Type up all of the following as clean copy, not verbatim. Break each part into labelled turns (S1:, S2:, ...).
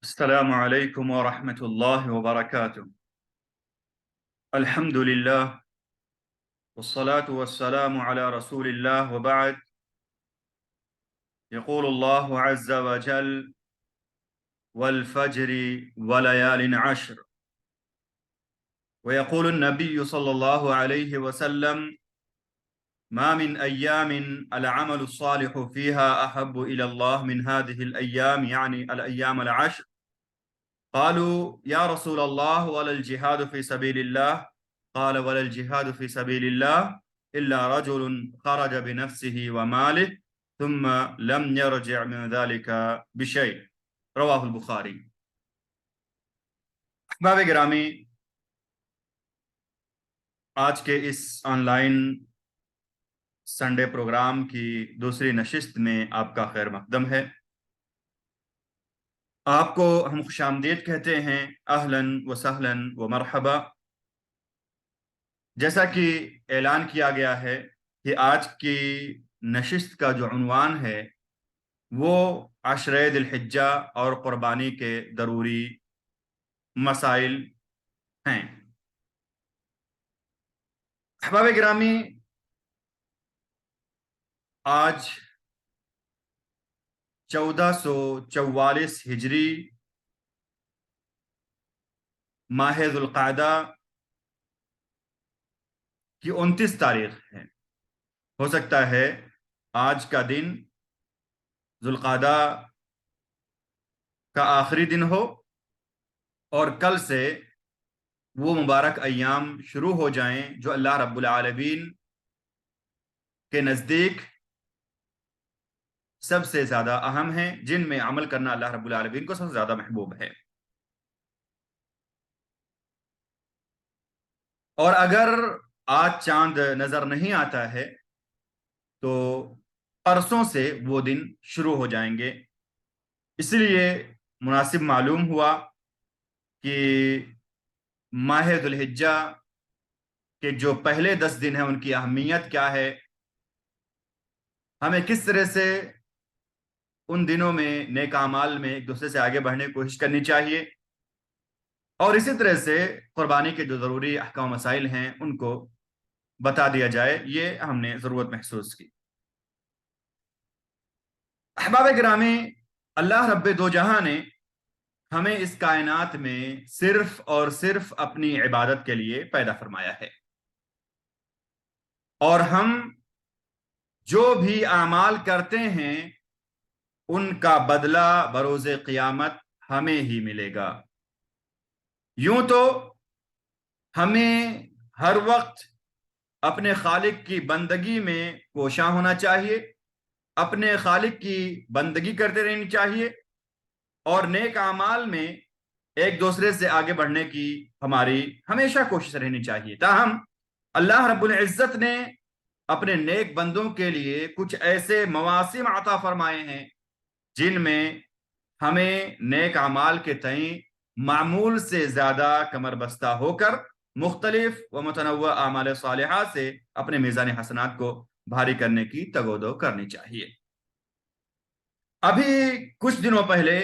S1: السلام عليكم ورحمة الله وبركاته. الحمد لله والصلاة والسلام على رسول الله وبعد. يقول الله عز وجل: والفجر وليال عشر. ويقول النبي صلى الله عليه وسلم: ما من أيام العمل الصالح فيها أحب إلى الله من هذه الأيام، يعني الأيام العشر. قالوا يا رسول الله ولا الجهاد في سبيل الله؟ قال: ولا الجهاد في سبيل الله إلا رجل خرج بنفسه وماله ثم لم يرجع من ذلك بشيء. رواہ البخاری۔ احباب گرامی، آج کے اس آن لائن سنڈے پروگرام کی دوسری نشست میں آپ کا خیر مقدم ہے۔ آپ کو ہم خوش آمدید کہتے ہیں، اہلاً و سہلاً و مرحبا۔ جیسا کہ اعلان کیا گیا ہے کہ آج کی نشست کا جو عنوان ہے وہ عشرہ ذی الحجہ اور قربانی کے ضروری مسائل ہیں۔ احباب گرامی، آج 1444 ہجری ماہ ذو القعدہ کی 29 تاریخ ہے۔ ہو سکتا ہے آج کا دن ذو القعدہ کا آخری دن ہو اور کل سے وہ مبارک ایام شروع ہو جائیں جو اللہ رب العالمین کے نزدیک سب سے زیادہ اہم ہیں، جن میں عمل کرنا اللہ رب العالمین کو سب سے زیادہ محبوب ہے۔ اور اگر آج چاند نظر نہیں آتا ہے تو پرسوں سے وہ دن شروع ہو جائیں گے۔ اس لیے مناسب معلوم ہوا کہ ماہ ذو الحجہ کے جو پہلے 10 دن ہیں ان کی اہمیت کیا ہے، ہمیں کس طرح سے ان دنوں میں نیک اعمال میں ایک دوسرے سے آگے بڑھنے کی کوشش کرنی چاہیے، اور اسی طرح سے قربانی کے جو ضروری احکام مسائل ہیں ان کو بتا دیا جائے، یہ ہم نے ضرورت محسوس کی۔ احباب گرامی، اللہ رب دو جہاں نے ہمیں اس کائنات میں صرف اور صرف اپنی عبادت کے لیے پیدا فرمایا ہے، اور ہم جو بھی اعمال کرتے ہیں ان کا بدلہ بروز قیامت ہمیں ہی ملے گا۔ یوں تو ہمیں ہر وقت اپنے خالق کی بندگی میں کوشاں ہونا چاہیے، اپنے خالق کی بندگی کرتے رہنی چاہیے، اور نیک اعمال میں ایک دوسرے سے آگے بڑھنے کی ہماری ہمیشہ کوشش رہنی چاہیے۔ تاہم اللہ رب العزت نے اپنے نیک بندوں کے لیے کچھ ایسے مواسم عطا فرمائے ہیں جن میں ہمیں نیک اعمال کے تئیں معمول سے زیادہ کمر بستہ ہو کر مختلف و متنوع اعمال صالحہ سے اپنے میزان حسنات کو بھاری کرنے کی تگ و دو کرنی چاہیے۔ ابھی کچھ دنوں پہلے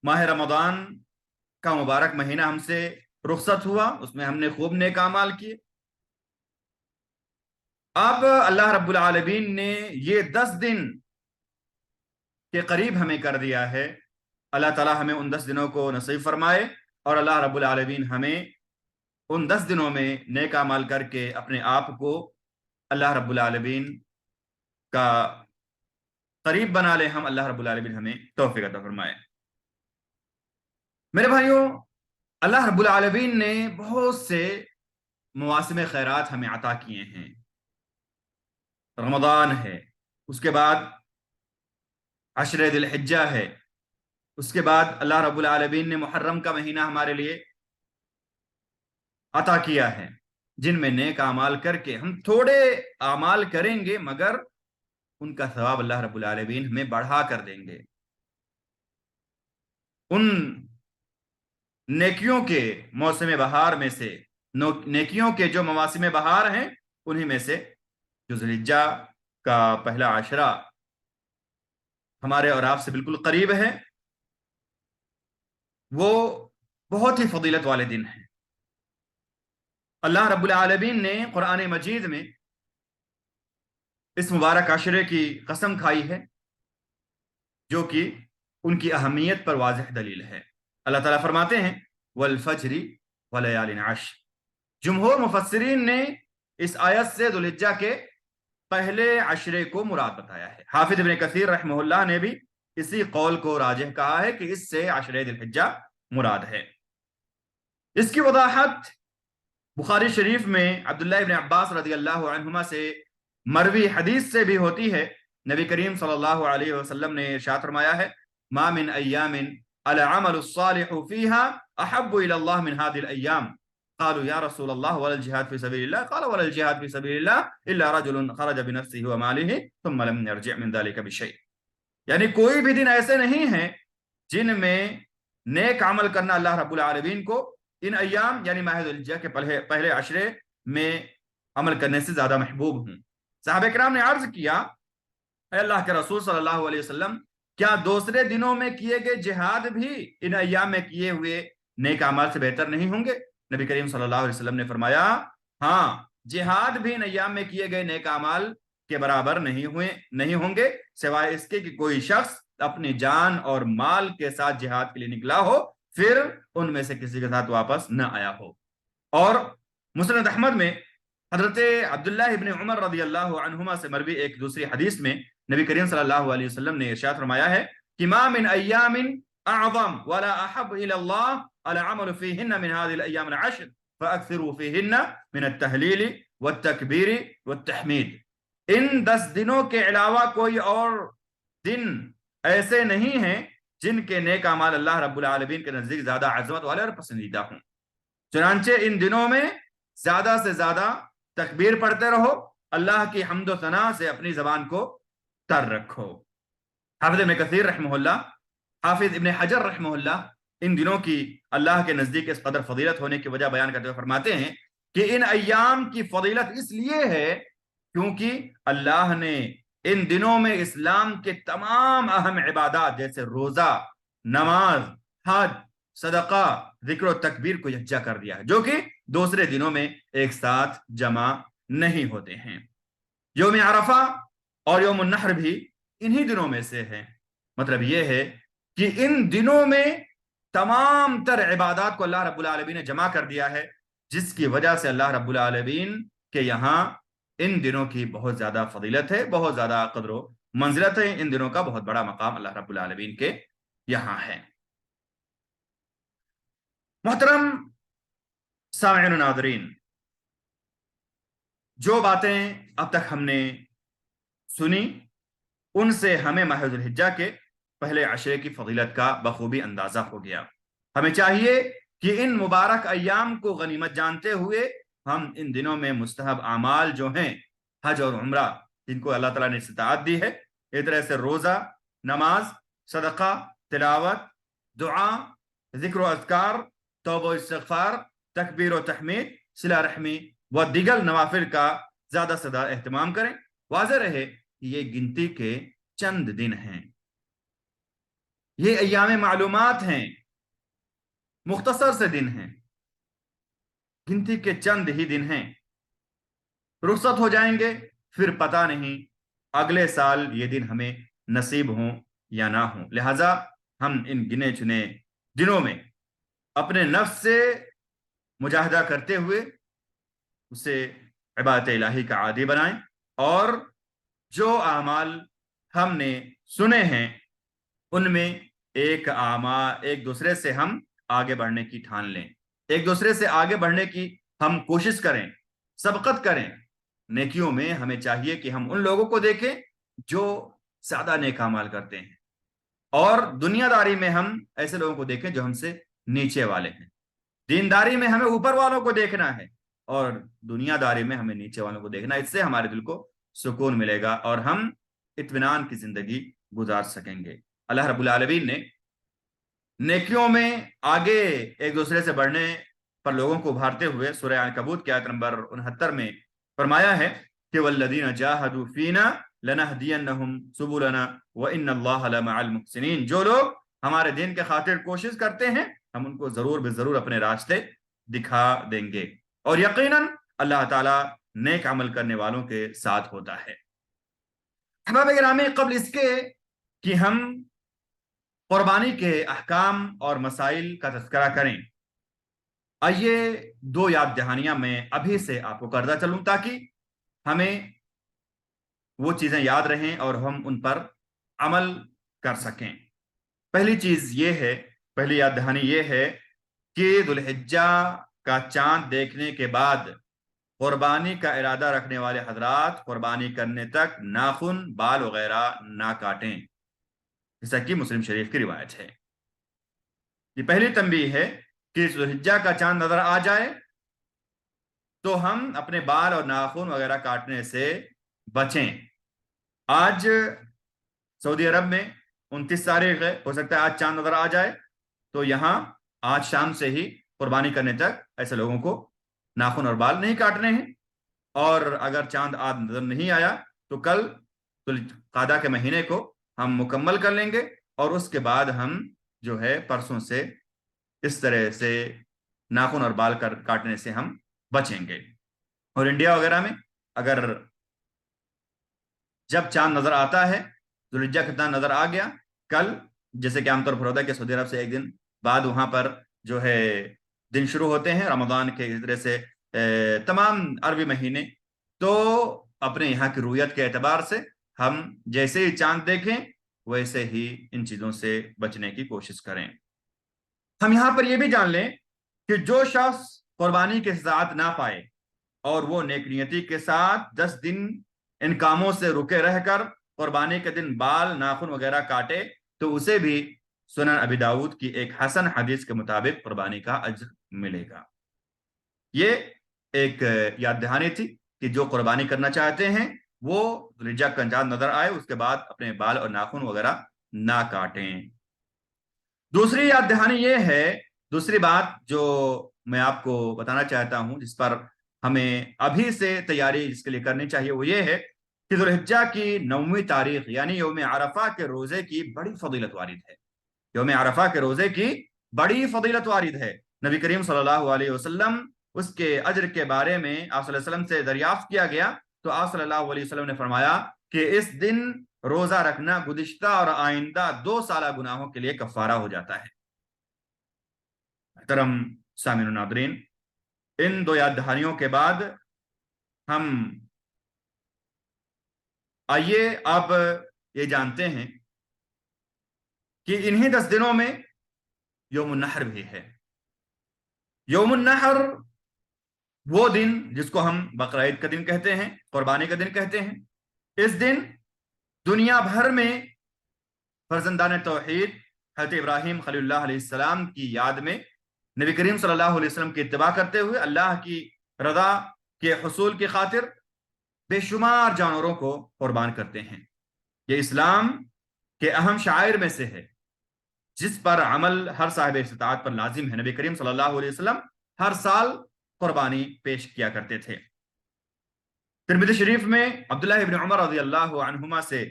S1: ماہ رمضان کا مبارک مہینہ ہم سے رخصت ہوا، اس میں ہم نے خوب نیک اعمال کیے۔ اب اللہ رب العالمین نے یہ 10 دن کے قریب ہمیں کر دیا ہے۔ اللہ تعالی ہمیں ان 10 دنوں کو نصیب فرمائے، اور اللہ رب العالمین ہمیں ان 10 دنوں میں نیک اعمال کر کے اپنے آپ کو اللہ رب العالمین کا قریب بنا لے۔ ہم اللہ رب العالمین ہمیں توفیق عطا فرمائے۔ میرے بھائیوں، اللہ رب العالمین نے بہت سے مواسم خیرات ہمیں عطا کیے ہیں۔ رمضان ہے، اس کے بعد عشرہ ذی الحجہ ہے، اس کے بعد اللہ رب العالمین نے محرم کا مہینہ ہمارے لیے عطا کیا ہے، جن میں نیک اعمال کر کے ہم تھوڑے اعمال کریں گے مگر ان کا ثواب اللہ رب العالمین ہمیں بڑھا کر دیں گے۔ ان نیکیوں کے موسم بہار میں سے، نیکیوں کے جو مواسم بہار ہیں انہی میں سے جو ذی الحجہ کا پہلا عشرہ ہمارے اور آپ سے بالکل قریب ہے، وہ بہت ہی فضیلت والے دن ہیں۔ اللہ رب العالمین نے قرآن مجید میں اس مبارک عشرے کی قسم کھائی ہے، جو کہ ان کی اہمیت پر واضح دلیل ہے۔ اللہ تعالیٰ فرماتے ہیں والفجر وليال عشر۔ جمہور مفسرین نے اس آیت سے ذو الحجہ کے پہلے عشرے کو مراد بتایا ہے۔ حافظ ابن کثیر رحمہ اللہ نے بھی اسی قول کو راجح کہا ہے کہ اس سے عشرے ذی الحجہ مراد ہے۔ اس کی وضاحت بخاری شریف میں عبداللہ ابن عباس رضی اللہ عنہما سے مروی حدیث سے بھی ہوتی ہے۔ نبی کریم صلی اللہ علیہ وسلم نے ارشاد فرمایا ہے ما من ایام العمل الصالح فيها احب الى الله من هذه الايام قالوا یا رسول اللہ ولا الجهاد في سبيل الله قال ولا الجهاد في سبيل الله الا رجل خرج بنفسه وماله ثم لم يرجع من ذلك بشيء۔ یعنی کوئی بھی دن ایسے نہیں ہیں جن میں نیک عمل کرنا اللہ رب العالمین کو ان ایام یعنی ماہ ذو الحجہ کے پہلے عشرے میں عمل کرنے سے زیادہ محبوب ہوں۔ صحابہ کرام نے عرض کیا اے اللہ کے رسول صلی اللہ علیہ وسلم، کیا دوسرے دنوں میں کیے گئے جہاد بھی ان ایام میں کیے ہوئے نیک اعمال سے بہتر نہیں ہوں گے؟ نبی کریم صلی اللہ علیہ وسلم نے فرمایا ہاں، جہاد بھی ان ایام میں کیے گئے نیک اعمال کے برابر نہیں ہوں گے، سوائے اس کے کہ کوئی شخص اپنی جان اور مال کے ساتھ جہاد کے لیے نکلا ہو پھر ان میں سے کسی کے ساتھ واپس نہ آیا ہو۔ اور مسند احمد میں حضرت عبداللہ ابن عمر رضی اللہ عنہما سے مروی ایک دوسری حدیث میں نبی کریم صلی اللہ علیہ وسلم نے ارشاد فرمایا ہے کہ ما من ایام اعظم ولا احب الى الله العمل فيهن من هذه الايام العشر فاكثروا فيهن من التهليل والتكبير والتحميد۔ ان 10 دنوں کے علاوہ کوئی اور دن ایسے نہیں ہیں جن کے نیک اعمال اللہ رب العالمین کے نزدیک زیادہ عظمت والے اور پسندیدہ ہوں، چنانچہ ان دنوں میں زیادہ سے زیادہ تکبیر پڑھتے رہو، اللہ کی حمد و ثنا سے اپنی زبان کو تر رکھو۔ حافظ ابن کثیر رحمہ اللہ، حافظ ابن حجر رحمہ اللہ ان دنوں کی اللہ کے نزدیک اس قدر فضیلت ہونے کی وجہ بیان کرتے ہوئے فرماتے ہیں کہ ان ایام کی فضیلت اس لیے ہے کیونکہ اللہ نے ان دنوں میں اسلام کے تمام اہم عبادات جیسے روزہ، نماز، حج، صدقہ، ذکر و تکبیر کو یکجا کر دیا ہے، جو کہ دوسرے دنوں میں ایک ساتھ جمع نہیں ہوتے ہیں۔ یوم عرفہ اور یوم النحر بھی انہی دنوں میں سے ہے۔ مطلب یہ ہے کہ ان دنوں میں تمام تر عبادات کو اللہ رب العالمین نے جمع کر دیا ہے، جس کی وجہ سے اللہ رب العالمین کے یہاں ان دنوں کی بہت زیادہ فضیلت ہے، بہت زیادہ قدر و منزلت ہے، ان دنوں کا بہت بڑا مقام اللہ رب العالمین کے یہاں ہے۔ محترم سامعین و ناظرین، جو باتیں اب تک ہم نے سنی ان سے ہمیں ماہ ذو الحجہ کے پہلے عشرے کی فضیلت کا بخوبی اندازہ ہو گیا۔ ہمیں چاہیے کہ ان مبارک ایام کو غنیمت جانتے ہوئے ہم ان دنوں میں مستحب اعمال جو ہیں حج اور عمرہ، جن کو اللہ تعالیٰ نے استطاعت دی ہے، اس طرح سے روزہ، نماز، صدقہ، تلاوت، دعا، ذکر و اذکار، توبہ و استغفار، تکبیر و تحمید، صلہ رحمی و دیگر نوافل کا زیادہ سے زیادہ اہتمام کریں۔ واضح رہے کہ یہ گنتی کے چند دن ہیں، یہ ایام معلومات ہیں، مختصر سے دن ہیں، گنتی کے چند ہی دن ہیں، رخصت ہو جائیں گے، پھر پتہ نہیں اگلے سال یہ دن ہمیں نصیب ہوں یا نہ ہوں۔ لہٰذا ہم ان گنے چنے دنوں میں اپنے نفس سے مجاہدہ کرتے ہوئے اسے عبادت الہی کا عادی بنائیں، اور جو اعمال ہم نے سنے ہیں ان میں ایک دوسرے سے ہم آگے بڑھنے کی ٹھان لیں، ایک دوسرے سے آگے بڑھنے کی ہم کوشش کریں، سبقت کریں۔ نیکیوں میں ہمیں چاہیے کہ ہم ان لوگوں کو دیکھیں جو زیادہ نیک اعمال کرتے ہیں، اور دنیا داری میں ہم ایسے لوگوں کو دیکھیں جو ہم سے نیچے والے ہیں۔ دینداری میں ہمیں اوپر والوں کو دیکھنا ہے، اور دنیا داری میں ہمیں نیچے والوں کو دیکھنا ہے۔ اس سے ہمارے دل کو سکون ملے گا اور ہم اطمینان کی زندگی گزار سکیں گے۔ اللہ رب العالمین نے نیکیوں میں آگے ایک دوسرے سے بڑھنے پر لوگوں کو ابھارتے ہوئے سورہ عنکبوت کی آیت نمبر 69 میں فرمایا ہے کہ والذین جاہدوا فینا لنہدینہم سبلنا وان اللہ لمع المحسنین۔ جو لوگ ہمارے دین کے خاطر کوشش کرتے ہیں ہم ان کو ضرور بے ضرور اپنے راستے دکھا دیں گے، اور یقیناً اللہ تعالیٰ نیک عمل کرنے والوں کے ساتھ ہوتا ہے۔ احباب گرامی، قبل اس کے کہ ہم قربانی کے احکام اور مسائل کا تذکرہ کریں، آئیے دو یاد دہانیاں میں ابھی سے آپ کو کرتا چلوں تاکہ ہمیں وہ چیزیں یاد رہیں اور ہم ان پر عمل کر سکیں۔ پہلی چیز یہ ہے، پہلی یاد دہانی یہ ہے کہ ذو الحجہ کا چاند دیکھنے کے بعد قربانی کا ارادہ رکھنے والے حضرات قربانی کرنے تک ناخن، بال وغیرہ نہ کاٹیں، جیسا کہ مسلم شریف کی روایت ہے۔ یہ پہلی تنبیہ ہے کہ ذو الحجہ کا چاند نظر آ جائے تو ہم اپنے بال اور ناخن وغیرہ کاٹنے سے بچیں۔ آج سعودی عرب میں 29 تاریخ ہے، ہو سکتا ہے آج چاند نظر آ جائے، تو یہاں آج شام سے ہی قربانی کرنے تک ایسے لوگوں کو ناخن اور بال نہیں کاٹنے ہیں، اور اگر چاند آج نظر نہیں آیا تو کل ذوالقعدہ کے مہینے کو ہم مکمل کر لیں گے، اور اس کے بعد ہم جو ہے پرسوں سے اس طرح سے ناخن اور بال کاٹنے سے ہم بچیں گے۔ اور انڈیا وغیرہ میں اگر جب چاند نظر آتا ہے، ذوالحجہ کا چاند نظر آ گیا، کل جیسے کہ عام طور پر ہوتا ہے کہ سعودی عرب سے ایک دن بعد وہاں پر جو ہے دن شروع ہوتے ہیں رمضان کے، اس طرح سے تمام عربی مہینے، تو اپنے یہاں کی رویت کے اعتبار سے ہم جیسے ہی چاند دیکھیں ویسے ہی ان چیزوں سے بچنے کی کوشش کریں۔ ہم یہاں پر یہ بھی جان لیں کہ جو شخص قربانی کے ساتھ نہ پائے اور وہ نیک نیتی کے ساتھ 10 دن ان کاموں سے رکے رہ کر قربانی کے دن بال، ناخن وغیرہ کاٹے، تو اسے بھی سنن ابی داؤد کی ایک حسن حدیث کے مطابق قربانی کا اجر ملے گا۔ یہ ایک یاد دہانی تھی کہ جو قربانی کرنا چاہتے ہیں وہ ذوالحجہ کا چاند نظر آئے اس کے بعد اپنے بال اور ناخن وغیرہ نہ کاٹیں۔ دوسری یاد دہانی یہ ہے، دوسری بات جو میں آپ کو بتانا چاہتا ہوں جس پر ہمیں ابھی سے تیاری جس کے لیے کرنی چاہیے، وہ یہ ہے کہ ذوالحجہ کی 9ویں تاریخ یعنی یوم عرفہ کے روزے کی بڑی فضیلت وارد ہے۔ یوم عرفہ کے روزے کی بڑی فضیلت وارد ہے۔ نبی کریم صلی اللہ علیہ وسلم اس کے اجر کے بارے میں آپ صلی اللہ علیہ وسلم سے دریافت کیا گیا تو آپ صلی اللہ علیہ وسلم نے فرمایا کہ اس دن روزہ رکھنا گزشتہ اور آئندہ 2 سالہ گناہوں کے لیے کفارہ ہو جاتا ہے۔ محترم سامعین و ناظرین، ان دو یاد دہانیوں کے بعد ہم آئیے اب یہ جانتے ہیں کہ انہی 10 دنوں میں یوم النحر بھی ہے۔ یوم النحر وہ دن جس کو ہم بقرعید کا دن کہتے ہیں، قربانی کا دن کہتے ہیں۔ اس دن دنیا بھر میں فرزندان توحید حضرت ابراہیم خلیل اللہ علیہ السلام کی یاد میں نبی کریم صلی اللہ علیہ وسلم کی اتباع کرتے ہوئے اللہ کی رضا کے حصول کی خاطر بے شمار جانوروں کو قربان کرتے ہیں۔ یہ اسلام کے اہم شعائر میں سے ہے جس پر عمل ہر صاحب استطاعت پر لازم ہے۔ نبی کریم صلی اللہ علیہ وسلم ہر سال قربانی پیش کیا کرتے تھے۔ ترمذی شریف میں عبداللہ ابن عمر رضی اللہ عنہما سے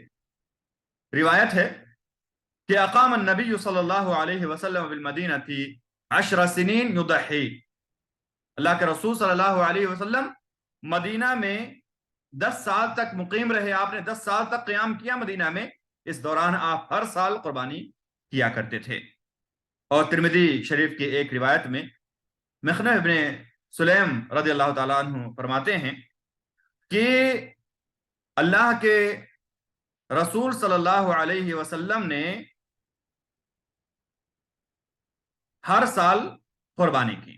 S1: روایت ہے کہ اقام النبی صلی اللہ علیہ وسلم بالمدینہ 10 سنین یضحی، اللہ کے رسول صلی اللہ علیہ وسلم مدینہ میں 10 سال تک مقیم رہے۔ آپ نے 10 سال تک قیام کیا مدینہ میں، اس دوران آپ ہر سال قربانی کیا کرتے تھے۔ اور ترمذی شریف کی ایک روایت میں مخنف ابن سلیم رضی اللہ تعالیٰ عنہ فرماتے ہیں کہ اللہ کے رسول صلی اللہ علیہ وسلم نے ہر سال قربانی کی۔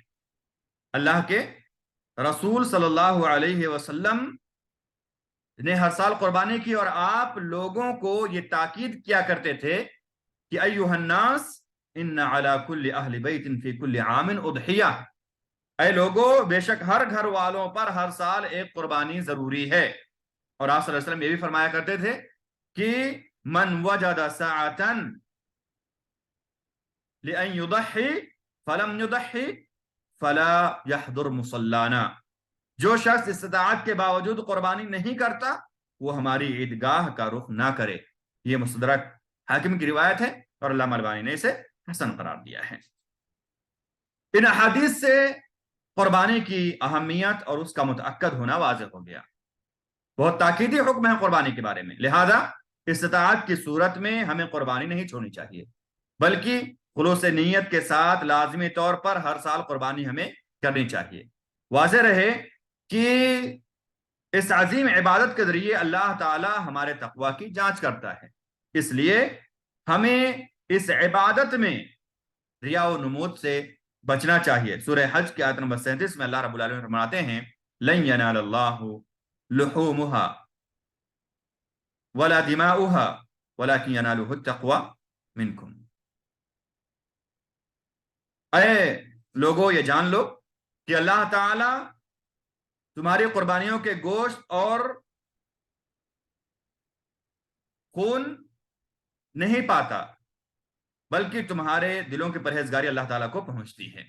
S1: اللہ کے رسول صلی اللہ علیہ وسلم نے ہر سال قربانی کی، اور آپ لوگوں کو یہ تاکید کیا کرتے تھے کہ ایھا الناس ان علی کل اہل بیت فی کل عام اضحیہ، اے لوگو بے شک ہر گھر والوں پر ہر سال ایک قربانی ضروری ہے۔ اور آپ صلی اللہ علیہ وسلم یہ بھی فرمایا کرتے تھے کہ من وجد ساعة لأن يضحي فلم يضحي فلا يحضر مصلانا، جو شخص استطاعت کے باوجود قربانی نہیں کرتا وہ ہماری عیدگاہ کا رخ نہ کرے۔ یہ مستدرک حاکم کی روایت ہے اور علامہ البانی نے اسے حسن قرار دیا ہے۔ ان احادیث سے قربانی کی اہمیت اور اس کا متعقد ہونا واضح ہو گیا. بہت تاکیدی حکم ہے قربانی کے بارے میں، لہذا استطاعت کی صورت میں ہمیں قربانی نہیں چھوڑنی چاہیے، بلکہ خلوص نیت کے ساتھ لازمی طور پر ہر سال قربانی ہمیں کرنی چاہیے. واضح رہے کہ اس عظیم عبادت کے ذریعے اللہ تعالی ہمارے تقوی کی جانچ کرتا ہے، اس لیے ہمیں اس عبادت میں ریا و نمود سے بچنا چاہیے. سورہ حج کی آیت نمبر 37 میں اللہ رب العالمین فرماتے ہیں لن ینال اللہ لحومها ولا دماؤها ولكن يناله التقوى منكم. اے لوگو یہ جان لو کہ اللہ تعالی تمہاری قربانیوں کے گوشت اور خون نہیں پاتا، بلکہ تمہارے دلوں کی پرہیزگاری اللہ تعالیٰ کو پہنچتی ہے.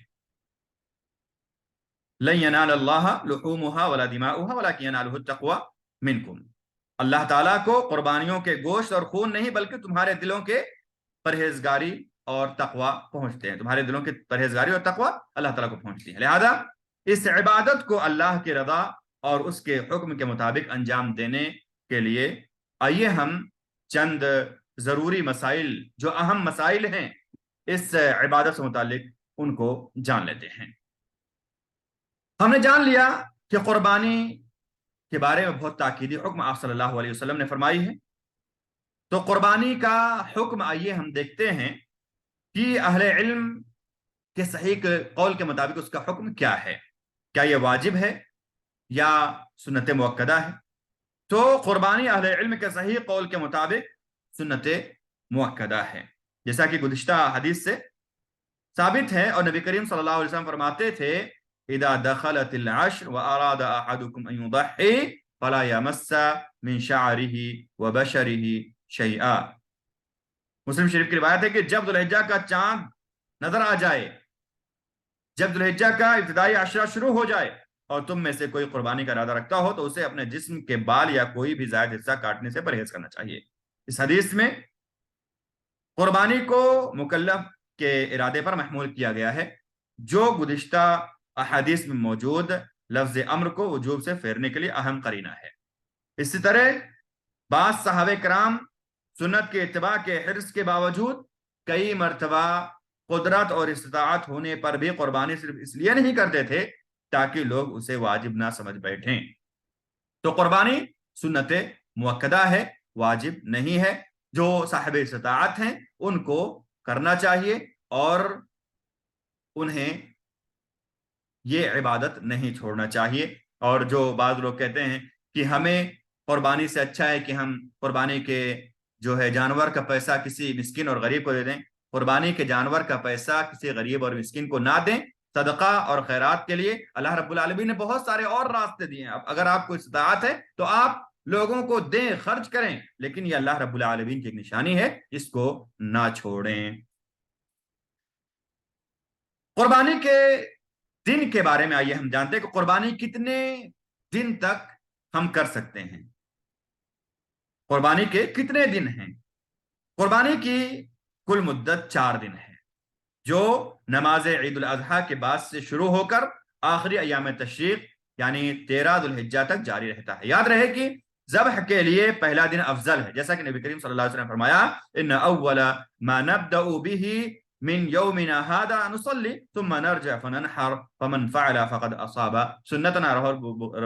S1: لن ینال اللہ لحومها ولا دماؤها ولكن يناله التقوى منكم. اللہ تعالیٰ کو قربانیوں کے گوشت اور خون نہیں بلکہ تمہارے دلوں کے پرہیزگاری اور تقوی پہنچتے ہیں. تمہارے دلوں کی پرہیزگاری اور تقوی اللہ تعالیٰ کو پہنچتی ہے. لہذا اس عبادت کو اللہ کی رضا اور اس کے حکم کے مطابق انجام دینے کے لیے آئیے ہم چند ضروری مسائل، جو اہم مسائل ہیں اس عبادت سے متعلق، ان کو جان لیتے ہیں. ہم نے جان لیا کہ قربانی کے بارے میں بہت تاکیدی حکم آپ صلی اللہ علیہ وسلم نے فرمائی ہے. تو قربانی کا حکم آئیے ہم دیکھتے ہیں کہ اہل علم کے صحیح قول کے مطابق اس کا حکم کیا ہے. کیا یہ واجب ہے یا سنت مؤکدہ ہے؟ تو قربانی اہل علم کے صحیح قول کے مطابق سنت مؤکدہ ہے، جیسا کہ گزشتہ حدیث سے ثابت ہے. اور نبی کریم صلی اللہ علیہ وسلم فرماتے تھے اذا دخلت العشر واراد احدكم ان يضحي فلا يمس من شعره وبشره شيئا. مسلم شریف کی روایت ہے کہ جب ذوالحجہ کا چاند نظر آ جائے، جب ذوالحجہ کا ابتدائی عشرہ شروع ہو جائے اور تم میں سے کوئی قربانی کا ارادہ رکھتا ہو تو اسے اپنے جسم کے بال یا کوئی بھی زائد حصہ کاٹنے سے پرہیز کرنا چاہیے. اس حدیث میں قربانی کو مکلف کے ارادے پر محمول کیا گیا ہے، جو گزشتہ احادیث میں موجود لفظ امر کو وجوب سے پھیرنے کے لیے اہم قرینہ ہے. اسی طرح بعض صحابہ کرام سنت کے اتباع کے حرص کے باوجود کئی مرتبہ قدرت اور استطاعت ہونے پر بھی قربانی صرف اس لیے نہیں کرتے تھے تاکہ لوگ اسے واجب نہ سمجھ بیٹھیں. تو قربانی سنت مؤکدہ ہے، واجب نہیں ہے. جو صاحب استطاعت ہیں ان کو کرنا چاہیے اور انہیں یہ عبادت نہیں چھوڑنا چاہیے. اور جو بعض لوگ کہتے ہیں کہ ہمیں قربانی سے اچھا ہے کہ ہم قربانی کے جو ہے جانور کا پیسہ کسی مسکین اور غریب کو دے دیں، قربانی کے جانور کا پیسہ کسی غریب اور مسکین کو نہ دیں. صدقہ اور خیرات کے لیے اللہ رب العالمین نے بہت سارے اور راستے دیے ہیں. اب اگر آپ کو استطاعت ہے تو آپ لوگوں کو دیں، خرچ کریں، لیکن یہ اللہ رب العالمین کی ایک نشانی ہے، اس کو نہ چھوڑیں. قربانی کے دن کے بارے میں آئیے ہم جانتے ہیں کہ قربانی کتنے دن تک ہم کر سکتے ہیں. قربانی کے کتنے دن ہیں؟ قربانی کی کل مدت 4 دن ہے، جو نماز عید الاضحیٰ کے بعد سے شروع ہو کر آخری ایام تشریق یعنی 13 ذوالحجہ تک جاری رہتا ہے. یاد رہے کہ ذبح کے لیے پہلا دن افضل ہے، جیسا کہ نبی کریم صلی اللہ علیہ وسلم نے فرمایا ان اول ما نبدأ به من یومنا هذا نصلی ثم نرجع فننحر فمن فعل فقد اصاب سنتنا.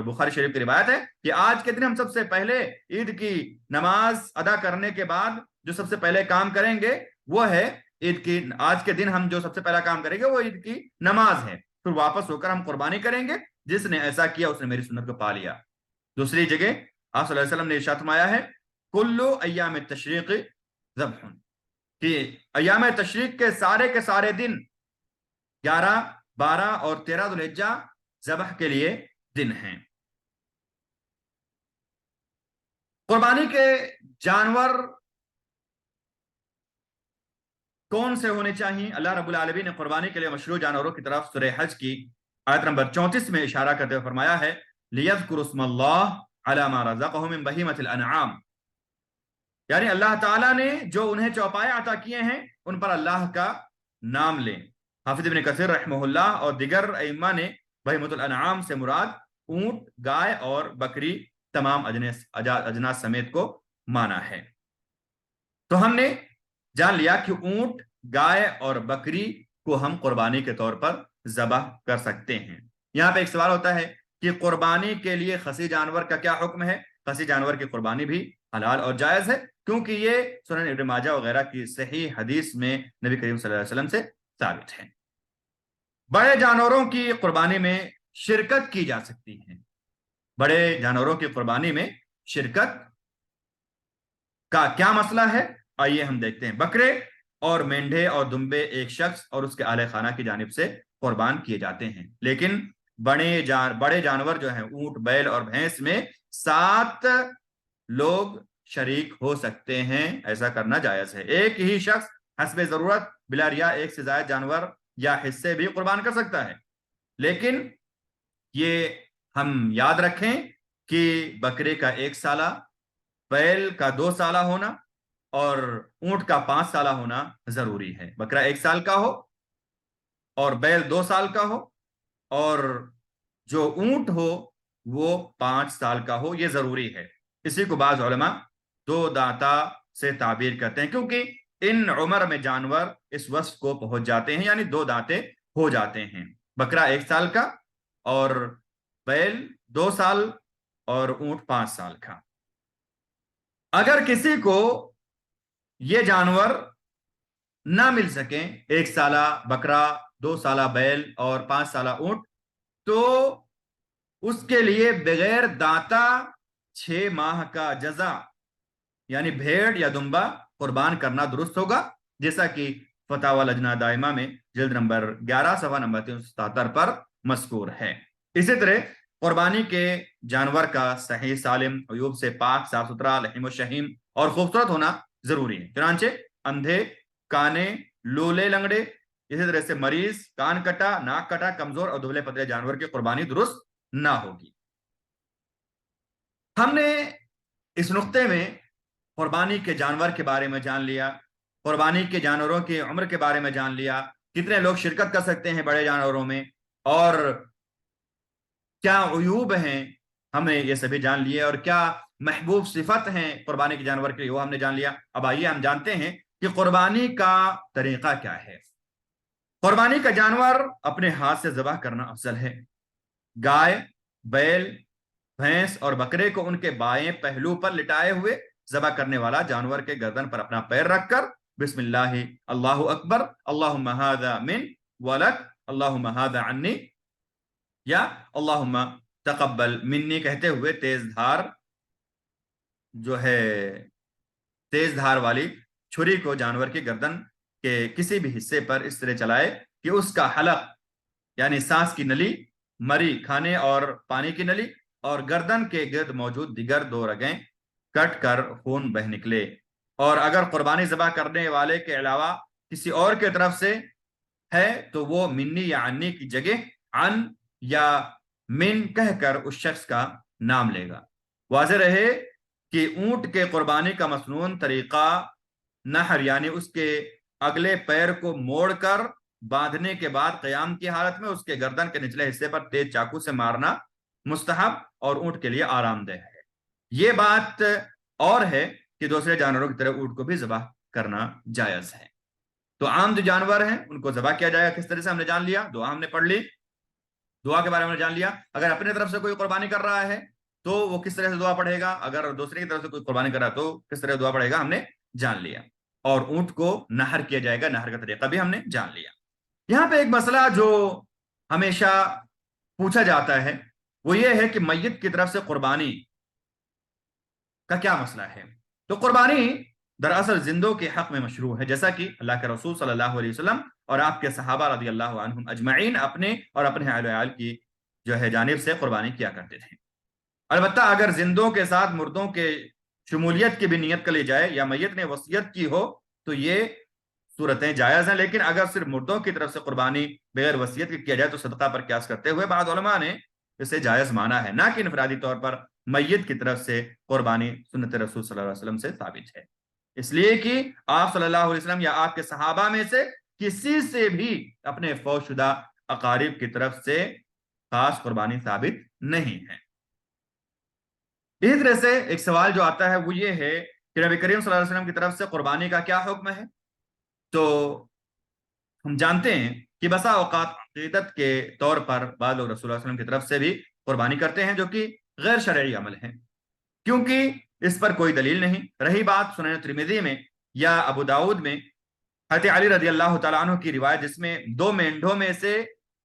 S1: بخاری شریف کی روایت ہے کہ آج کے دن ہم سب سے پہلے عید کی نماز ادا کرنے کے بعد جو سب سے پہلے کام کریں گے وہ ہے عید کی. آج کے دن ہم جو سب سے پہلا کام کریں گے وہ عید کی نماز ہے، پھر واپس ہو کر ہم قربانی کریں گے. جس نے ایسا کیا اس نے میری سنت کو پا لیا. دوسری جگہ آپ صلی اللہ علیہ وسلم نے ارشاد فرمایا ہے کلو ایام التشریق ذبح، کہ ایام تشریق کے سارے دن 11، 12 اور 13 ذوالحجہ ذبح کے لیے دن ہیں. قربانی کے جانور کون سے ہونے چاہیے؟ اللہ رب العالمین نے قربانی کے لیے مشروع جانوروں کی طرف سورہ حج کی آیت نمبر 34 میں اشارہ کرتے ہوئے فرمایا ہے لِيَذْكُرُوا اسْمَ اللَّهِ عَلَى مَا رَزَقَهُم مِّن بَهِيمَةِ الْأَنْعَامِ، یعنی اللہ تعالیٰ نے جو انہیں چوپائے عطا کیے ہیں ان پر اللہ کا نام لیں حافظ ابن کثیر رحمہ اللہ اور دیگر ائمہ نے بہیمۃ الانعام سے مراد اونٹ، گائے اور بکری تمام اجناس سمیت کو مانا ہے۔ تو ہم نے جان لیا کہ اونٹ، گائے اور بکری کو ہم قربانی کے طور پر ذبح کر سکتے ہیں۔ یہاں پہ ایک سوال ہوتا ہے کہ قربانی کے لیے خصی جانور کا کیا حکم ہے؟ خصی جانور کی قربانی بھی حلال اور جائز ہے، کیونکہ یہ سنن ابن ماجہ وغیرہ کی صحیح حدیث میں نبی کریم صلی اللہ علیہ وسلم سے ثابت ہے۔ بڑے جانوروں کی قربانی میں شرکت کی جا سکتی ہے۔ بڑے جانوروں کی قربانی میں شرکت کا کیا مسئلہ ہے؟ آئیے ہم دیکھتے ہیں۔ بکرے اور مینڈھے اور دمبے ایک شخص اور اس کے اہل خانہ کی جانب سے قربان کیے جاتے ہیں، لیکن بڑے جانور جو ہیں اونٹ، بیل اور بھینس میں 7 لوگ شریک ہو سکتے ہیں۔ ایسا کرنا جائز ہے۔ ایک ہی شخص حسب ضرورت بلا ریا ایک سے زائد جانور یا حصے بھی قربان کر سکتا ہے، لیکن یہ ہم یاد رکھیں کہ بکرے کا 1 سالہ، بیل کا 2 سالہ ہونا اور اونٹ کا 5 سالہ ہونا ضروری ہے۔ بکرا 1 سال کا ہو اور بیل 2 سال کا ہو اور جو اونٹ ہو وہ 5 سال کا ہو، یہ ضروری ہے۔ اسی کو بعض علماء 2 دانتا سے تعبیر کرتے ہیں، کیونکہ ان عمر میں جانور اس وصف کو پہنچ جاتے ہیں، یعنی 2 دانتے ہو جاتے ہیں۔ بکرا 1 سال کا اور بیل 2 سال اور اونٹ 5 سال کا۔ اگر کسی کو یہ جانور نہ مل سکیں، 1 سالہ بکرا، 2 سالہ بیل اور 5 سالہ اونٹ، تو اس کے لیے بغیر دانتا 6 ماہ کا جزا یعنی بھیڑ یا دمبا قربان کرنا درست ہوگا، جیسا کہ فتاوی لجنہ دائمہ میں جلد نمبر 11 صفحہ نمبر 377 پر مذکور ہے۔ اسی طرح قربانی کے جانور کا صحیح سالم، عیوب سے پاک، صاف ستھرا، لحیم و شہیم اور خوبصورت ہونا ضروری ہے۔ چنانچہ اندھے، کانے، لولے لنگڑے، اسی طرح سے مریض، کان کٹا، ناک کٹا، کمزور اور دبلے پتلے جانور کی قربانی درست نہ ہوگی۔ ہم نے اس نقطے میں قربانی کے جانور کے بارے میں جان لیا، قربانی کے جانوروں کی عمر کے بارے میں جان لیا، کتنے لوگ شرکت کر سکتے ہیں بڑے جانوروں میں، اور کیا عیوب ہیں ہم نے یہ سبھی جان لیے، اور کیا محبوب صفت ہیں قربانی کے جانور کے لیے وہ ہم نے جان لیا۔ اب آئیے ہم جانتے ہیں کہ قربانی کا طریقہ کیا ہے۔ قربانی کا جانور اپنے ہاتھ سے ذبح کرنا افضل ہے۔ گائے، بیل، بھینس اور بکرے کو ان کے بائیں پہلو پر لٹائے ہوئے ذبح کرنے والا جانور کے گردن پر اپنا پیر رکھ کر بسم اللہ اللہ اکبر اللہم ھذا من ولک اللہم ھذا عنی یا اللہم تقبل منی کہتے ہوئے تیز دھار والی چھری کو جانور کی گردن کے کسی بھی حصے پر اس طرح چلائے کہ اس کا حلق یعنی سانس کی نلی، مری کھانے اور پانی کی نلی اور گردن کے گرد موجود دیگر 2 رگیں کٹ کر خون بہ نکلے۔ اور اگر قربانی ذبح کرنے والے کے علاوہ کسی اور کی طرف سے ہے تو وہ منی یا انی کی جگہ عن یا من کہہ کر اس شخص کا نام لے گا۔ واضح رہے کہ اونٹ کے قربانی کا مسنون طریقہ نحر یعنی اس کے اگلے پیر کو موڑ کر باندھنے کے بعد قیام کی حالت میں اس کے گردن کے نچلے حصے پر تیز چاقو سے مارنا مستحب اور اونٹ کے لیے آرام دہ ہے۔ یہ بات اور ہے کہ دوسرے جانوروں کی طرح اونٹ کو بھی ذبح کرنا جائز ہے۔ تو عام جو جانور ہیں ان کو ذبح کیا جائے گا کس طرح سے ہم نے جان لیا، دعا ہم نے پڑھ لی، دعا کے بارے میں جان لیا۔ اگر اپنے طرف سے کوئی قربانی کر رہا ہے تو وہ کس طرح سے دعا پڑھے گا، اگر دوسرے کی طرف سے کوئی قربانی کر رہا ہے تو کس طرح دعا پڑھے گا ہم نے جان لیا۔ اور اونٹ کو نہر کیا جائے گا، نہر کا طریقہ بھی ہم نے جان لیا۔ یہاں پہ ایک مسئلہ جو ہمیشہ پوچھا جاتا ہے وہ یہ ہے کہ میت کی طرف سے قربانی کا کیا مسئلہ ہے۔ تو قربانی دراصل زندوں کے حق میں مشروع ہے، جیسا کہ اللہ کے رسول صلی اللہ علیہ وسلم اور آپ کے صحابہ رضی اللہ عنہم اجمعین اپنے اور اپنے اہل وعیال کی جانب سے قربانی کیا کرتے تھے۔ البتہ اگر زندوں کے ساتھ مردوں کے شمولیت کی بھی نیت کر لی جائے یا میت نے وصیت کی ہو تو یہ صورتیں جائز ہیں، لیکن اگر صرف مردوں کی طرف سے قربانی بغیر وصیت کے کیا جائے تو صدقہ پر قیاس کرتے ہوئے بعض علماء نے اسے جائز مانا ہے، نہ کہ انفرادی طور پر میت کی طرف سے قربانی سنت رسول صلی اللہ علیہ وسلم سے ثابت ہے، اس لیے کہ آپ صلی اللہ علیہ وسلم یا آپ کے صحابہ میں سے کسی سے بھی اپنے فوت شدہ اقارب کی طرف سے خاص قربانی ثابت نہیں ہے۔ اسی طرح سے ایک سوال جو آتا ہے وہ یہ ہے کہ نبی کریم صلی اللہ علیہ وسلم کی طرف سے قربانی کا کیا حکم ہے؟ تو ہم جانتے ہیں کہ بسا اوقات عقیدت کے طور پر بعض لوگ رسول اللہ علیہ وسلم کی طرف سے بھی قربانی کرتے ہیں جو کہ غیر شرعی عمل ہے، کیونکہ اس پر کوئی دلیل نہیں۔ رہی بات سنن ترمذی میں یا ابو داؤد میں حضرت علی رضی اللہ تعالیٰ عنہ کی روایت جس میں دو مینڈوں میں سے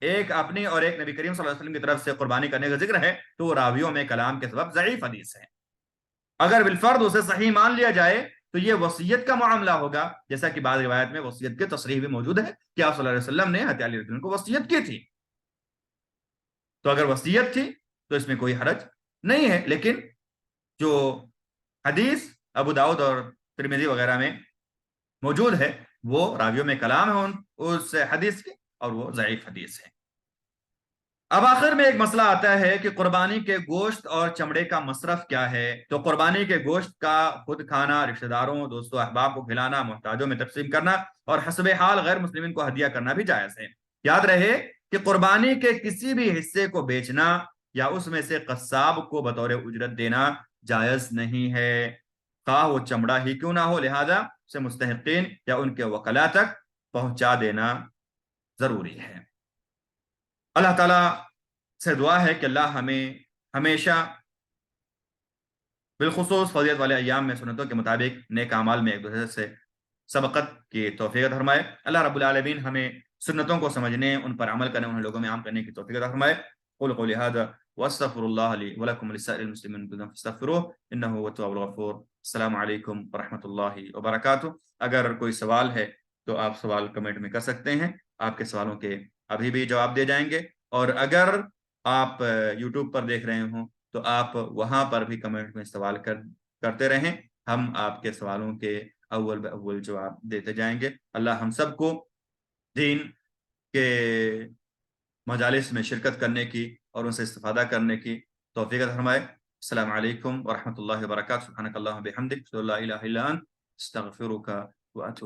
S1: ایک اپنی اور ایک نبی کریم صلی اللہ علیہ وسلم کی طرف سے قربانی کرنے کا ذکر ہے، تو وہ راویوں میں کلام کے سبب ضعیف حدیث ہے۔ اگر بالفرد اسے صحیح مان لیا جائے تو یہ وصیت کا معاملہ ہوگا، جیسا کہ بعض روایت میں وصیت کی تصریح بھی موجود ہے کہ آپ صلی اللہ علیہ وسلم نے حضرت علی رضی اللہ عنہ کو وصیت کی تھی۔ تو اگر وصیت تھی تو اس میں کوئی حرج نہیں ہے، لیکن جو حدیث ابو داؤد اور ترمذی وغیرہ میں موجود ہے وہ راویوں میں کلام ہے اس حدیث کے، اور وہ ضعیف حدیث ہے۔ اب آخر میں ایک مسئلہ آتا ہے کہ قربانی کے گوشت اور چمڑے کا مصرف کیا ہے؟ تو قربانی کے گوشت کا خود کھانا، رشتہ داروں، دوستوں، احباب کو کھلانا، محتاجوں میں تقسیم کرنا اور حسب حال غیر مسلمین کو ہدیہ کرنا بھی جائز ہے۔ یاد رہے کہ قربانی کے کسی بھی حصے کو بیچنا یا اس میں سے قصاب کو بطور اجرت دینا جائز نہیں ہے، خواہ وہ چمڑا ہی کیوں نہ ہو، لہذا اسے مستحقین یا ان کے وکلاء تک پہنچا دینا ضروری ہے۔ اللہ تعالیٰ سے دعا ہے کہ اللہ ہمیں ہمیشہ بالخصوص فضیلت والے ایام میں سنتوں کے مطابق نیک اعمال میں ایک دوسرے سے سبقت کی توفیق عطا فرمائے۔ اللہ رب العالمین ہمیں سنتوں کو سمجھنے، ان پر عمل کرنے، انہیں لوگوں میں عام کرنے کی توفیق عطا فرمائے۔ قولوا قولی ھذا واستغفر اللہ لی ولکم ولسائر المسلمین فاستغفروہ انہ هو التواب الغفور۔ السلام علیکم ورحمۃ اللہ وبرکاتہ۔ اگر کوئی سوال ہے تو آپ سوال کمنٹ میں کر سکتے ہیں، آپ کے سوالوں کے ابھی بھی جواب دے جائیں گے، اور اگر آپ یوٹیوب پر دیکھ رہے ہوں تو آپ وہاں پر بھی کمنٹ میں سوال کرتے رہیں، ہم آپ کے سوالوں کے اول باول جواب دیتے جائیں گے۔ اللہ ہم سب کو دین کے مجالس میں شرکت کرنے کی اور ان سے استفادہ کرنے کی توفیق عطا فرمائے۔ السلام علیکم ورحمۃ اللہ وبرکاتہ۔ سبحانک اللہم بحمدک اشہد ان لا الہ الا انت استغفرک واتوب